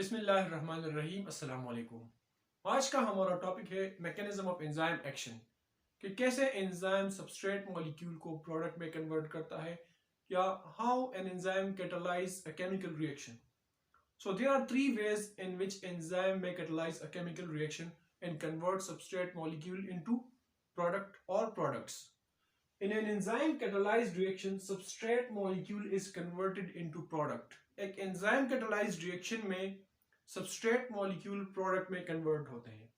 बिस्मिल्लाहिर्रहमानिर्रहीम अस्सलाम वालेकुम। आज का हमारा टॉपिक है मैकेनिज्म ऑफ एंजाइम एक्शन, कि कैसे एंजाइम सबस्ट्रेट मॉलिक्यूल को प्रोडक्ट में कन्वर्ट करता है या how an enzyme catalyse a chemical reaction. So there are three ways in which enzyme may catalyze a chemical reaction and convert substrate molecule into product or products. In an enzyme catalyzed reaction, substrate molecule is converted into product. एक enzyme catalyzed reaction में substrate molecule product में convert होते हैं।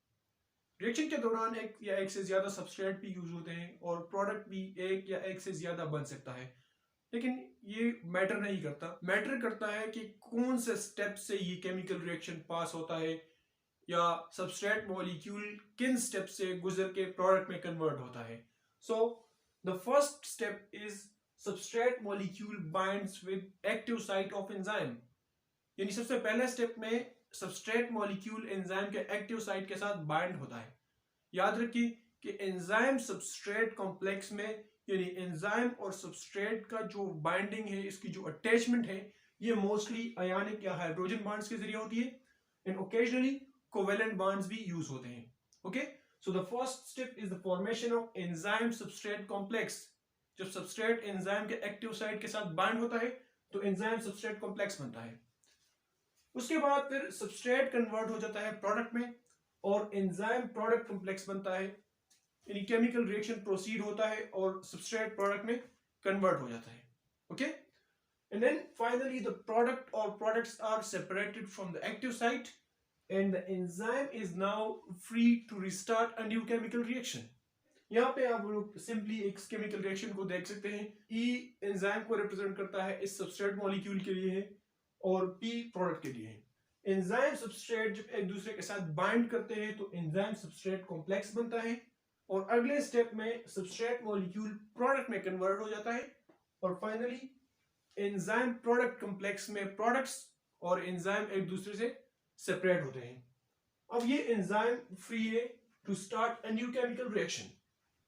Reaction के दौरान एक या एक से ज्यादा सबस्ट्रेट भी यूज होते हैं और प्रोडक्ट भी एक या एक से ज्यादा बन सकता है, लेकिन ये मैटर नहीं करता। मैटर करता है कि कौन से स्टेप से ये केमिकल रिएक्शन पास होता है या सबस्ट्रेट मॉलिक्यूल किन स्टेप से गुजर के प्रोडक्ट में कन्वर्ट होता है। So the first step is substrate molecule binds with active site of enzyme. यानी सबसे पहले स्टेप में सबस्ट्रेट मॉलिक्यूल एंजाइम के एक्टिव साइट के साथ बाइंड होता है। याद रखिए कि एंजाइम सबस्ट्रेट कॉम्प्लेक्स में यानी एंजाइम और सबस्ट्रेट का जो बाइंडिंग है, इसकी जो अटैचमेंट है, ये मोस्टली आयनिक या हाइड्रोजन बॉन्ड्स के जरिए होती है एंड ओकेजनली कोवेलेंट बॉन्ड्स भी यूज होते हैं। Okay, so the first step is the formation of enzyme substrate complex. जब सबस्ट्रेट एंजाइम के एक्टिव साइट के साथ बाइंड होता है तो एंजाइम सबस्ट्रेट कॉम्प्लेक्स बनता है। उसके बाद फिर सबस्ट्रेट कन्वर्ट हो जाता है प्रोडक्ट में और एंजाइम प्रोडक्ट कॉम्प्लेक्स बनता है, यानी केमिकल रिएक्शन प्रोसीड होता है और सबस्ट्रेट प्रोडक्ट में कन्वर्ट हो जाता है। Okay, and then finally the product और products are separated from the active site and the enzyme is now free to restart a new chemical reaction. यहाँ पे आप लोग सिंपली एक केमिकल रिएक्शन को देख सकते हैं। ई एंजाइम को रिप्रेजेंट करता है इस सबस्ट्रेट मॉलिक्यूल के लिए है और पी प्रोडक्ट के लिए है। एंजाइम सबस्ट्रेट जब एक दूसरे के साथ बाइंड करते हैं तो एंजाइम सबस्ट्रेट कॉम्प्लेक्स बनता है और अगले स्टेप में सबस्ट्रेट मॉलिक्यूल प्रोडक्ट में कन्वर्ट हो जाता है और फाइनली एंजाइम प्रोडक्ट कॉम्प्लेक्स में प्रोडक्ट्स और एंजाइम एक दूसरे से सेपरेट होते हैं। अब ये एंजाइम फ्री है to start a new chemical reaction.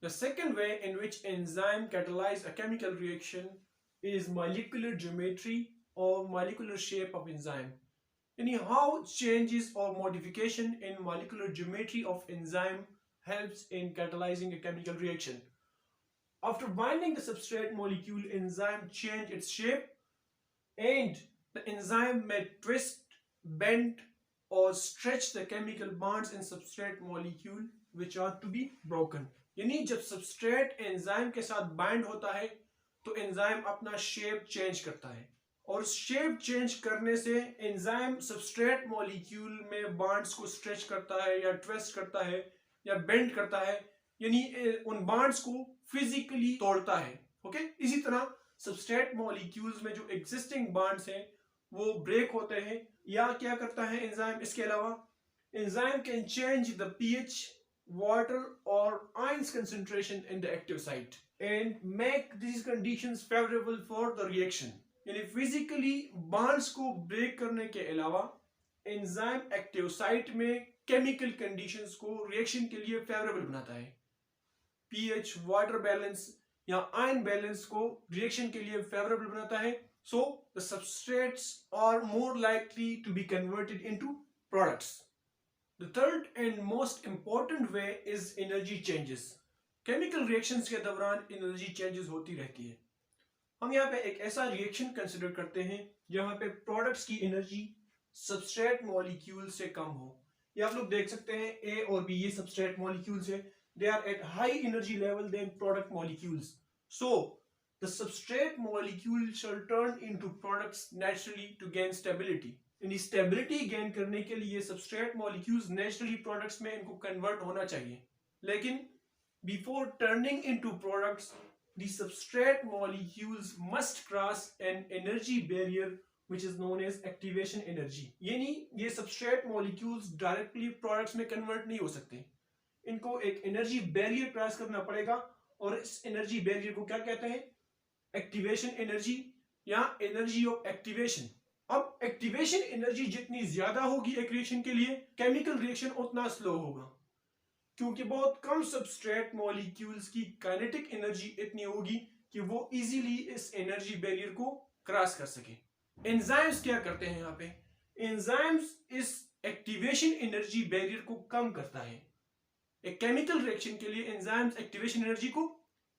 The second way in which enzyme catalyse a chemical reaction is molecular geometry और मॉलिक्यूलर शेप ऑफ एंजाइम, यानी हाउ चेंजेस और modification in molecular geometry of enzyme helps in catalyzing a chemical reaction. After binding the substrate molecule, enzyme change its shape and the enzyme may twist, bend or stretch the chemical bonds in substrate molecule which are to be broken. यानी जब substrate enzyme के साथ bind होता है तो enzyme अपना shape change करता है और शेप चेंज करने से एंजाइम सबस्ट्रेट मॉलिक्यूल में बॉन्ड्स को स्ट्रेच करता है या ट्विस्ट करता है या बेंड करता है, यानी उन बॉन्ड्स को फिजिकली तोड़ता है। ओके, इसी तरह सबस्ट्रेट मॉलिक्यूल्स में जो एग्जिस्टिंग बॉन्ड्स हैं वो ब्रेक होते हैं। या क्या करता है एंजाइम, इसके अलावा enzyme can change the pH, water और ions concentration in the active site and make this conditions favourable for the reaction. यानी फिजिकली बॉन्ड्स को ब्रेक करने के अलावा एंजाइम एक्टिव साइट में केमिकल कंडीशंस को रिएक्शन के लिए फेवरेबल बनाता है। पीएच, वाटर बैलेंस या आयन बैलेंस को रिएक्शन के लिए फेवरेबल बनाता है। So the substrates are more likely to be converted into products. The third and most important way is energy changes. Chemical reactions के दौरान एनर्जी चेंजेस होती रहती है। हम यहाँ पे एक ऐसा रिएक्शन कंसिडर करते हैं जहां पे प्रोडक्ट्स की एनर्जी सबस्ट्रेट मॉलिक्यूल से कम हो। ये आप लोग देख सकते हैं ए और बी, ये सबस्ट्रेट मॉलिक्यूल्स है, they are at high energy level than product molecules. So the substrate molecule shall turn into products naturally to gain stability. यानी स्टेबिलिटी गेन करने के लिए सबस्ट्रेट मॉलिक्यूल्स नेचुरली प्रोडक्ट्स में इनको कन्वर्ट होना चाहिए, लेकिन before turning into products the substrate molecules must cross an energy barrier which is known as activation energy। यानी ये substrate molecules directly products में convert नहीं हो सकते, इनको एक energy barrier क्रॉस करना पड़ेगा और इस energy barrier को क्या कहते हैं, activation energy या energy of activation। अब activation energy जितनी ज्यादा होगी एक रिएक्शन के लिए, केमिकल रिएक्शन उतना स्लो होगा, क्योंकि बहुत कम सबस्ट्रेट मॉलिक्यूल्स की काइनेटिक एनर्जी इतनी होगी कि वो इजीली इस एनर्जी बैरियर को क्रॉस कर सके। एंजाइम्स क्या करते हैं यहाँ पे, एंजाइम्स इस एक्टिवेशन एनर्जी बैरियर को कम करता है। एक केमिकल रिएक्शन के लिए एंजाइम्स एक्टिवेशन एनर्जी को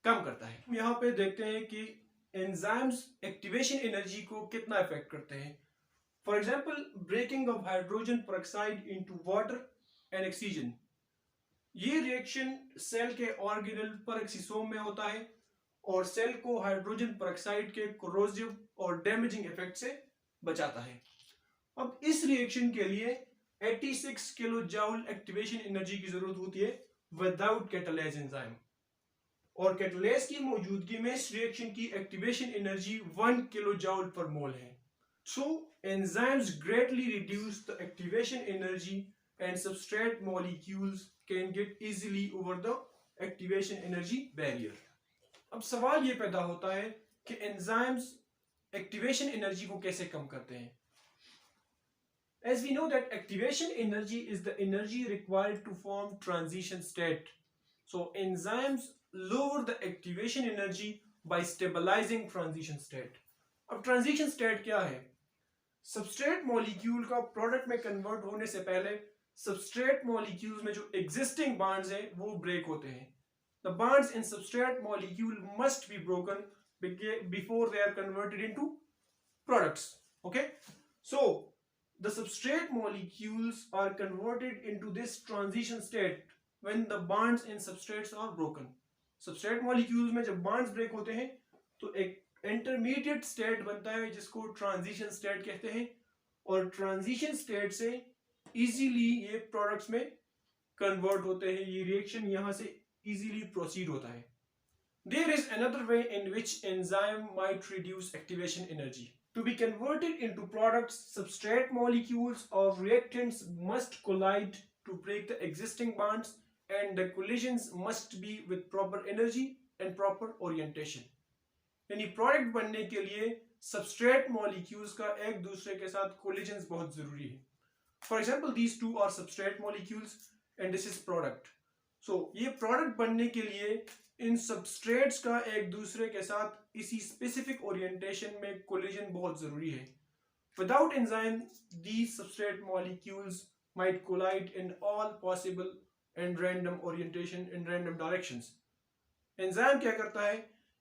कम करता है। यहाँ पे देखते हैं कि एंजाइम्स एक्टिवेशन एनर्जी को कितना इफेक्ट करते हैं। For example, breaking of hydrogen peroxide into water and oxygen. ये रिएक्शन सेल के ऑर्गेनल पेरोक्सिसोम में होता है और सेल को हाइड्रोजन पेरोक्साइड के कोरोसिव और डैमेजिंग इफेक्ट से बचाता है। अब इस रिएक्शन के लिए 86 किलो जूल एक्टिवेशन एनर्जी की जरूरत होती है विदाउट कैटालेज एंजाइम, और कैटालेज की मौजूदगी में इस रिएक्शन की एक्टिवेशन एनर्जी 1 किलो जूल पर मोल है। So enzymes greatly reduce the activation energy and substrate molecules can get easily over the activation energy barrier. अब सवाल ये पैदा होता है कि एंजाइम्स एक्टिवेशन एनर्जी को कैसे कम करते हैं। As we know that activation energy is the energy required to form transition state. So enzymes lower the activation energy by stabilizing transition state. अब transition state क्या है? सबस्ट्रेट मॉलिक्यूल का product में convert होने से पहले सबस्ट्रेट मॉलिक्यूल्स में जो एग्जिस्टिंग बॉन्ड्स हैं वो ब्रेक होते हैं। The bonds in substrate molecule must be broken before they are converted into products. Okay, so the substrate molecules are converted into this transition state when the bonds in substrates are broken. Substrate molecules में जब bonds break होते हैं तो एक intermediate state बनता है जिसको transition state कहते हैं, और ट्रांजिशन स्टेट से इजीली ये प्रोडक्ट्स में कन्वर्ट होते हैं। ये रिएक्शन यहां से इजीली प्रोसीड होता है। There is another way in which enzyme might reduce activation energy to be converted into products. Substrate molecules और reactants must collide to break the existing bonds and the collisions must be with proper energy and proper orientation. यानी product बनने के लिए substrate molecules का एक दूसरे के साथ कोलिजन्स बहुत जरूरी है। For example, these two are substrate molecules and this is product. So ये प्रोडक्ट बनने के लिए इन सबस्ट्रेट्स का एक दूसरे के साथ इसी स्पेसिफिक ओरिएंटेशन में कोलिजन बहुत जरूरी है। Without enzyme these substrate molecules might collide in all possible and random orientation in random directions. Enzyme क्या करता है?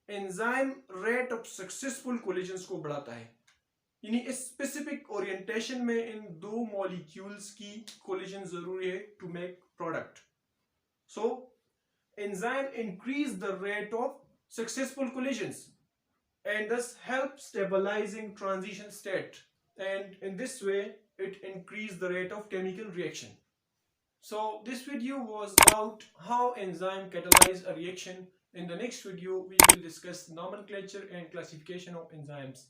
Enzyme rate of successful collisions को बढ़ाता है, यानी इस स्पेसिफिक ओरिएंटेशन में इन दो मॉलिक्यूल्स की कोलिजन जरूरी है to make product. So enzyme increase the rate of successful collisions and thus help stabilizing transition state, and in this way it increase the rate of chemical reaction. So this video was about how enzyme catalyze a reaction. In the next video we will discuss nomenclature and classification of enzymes.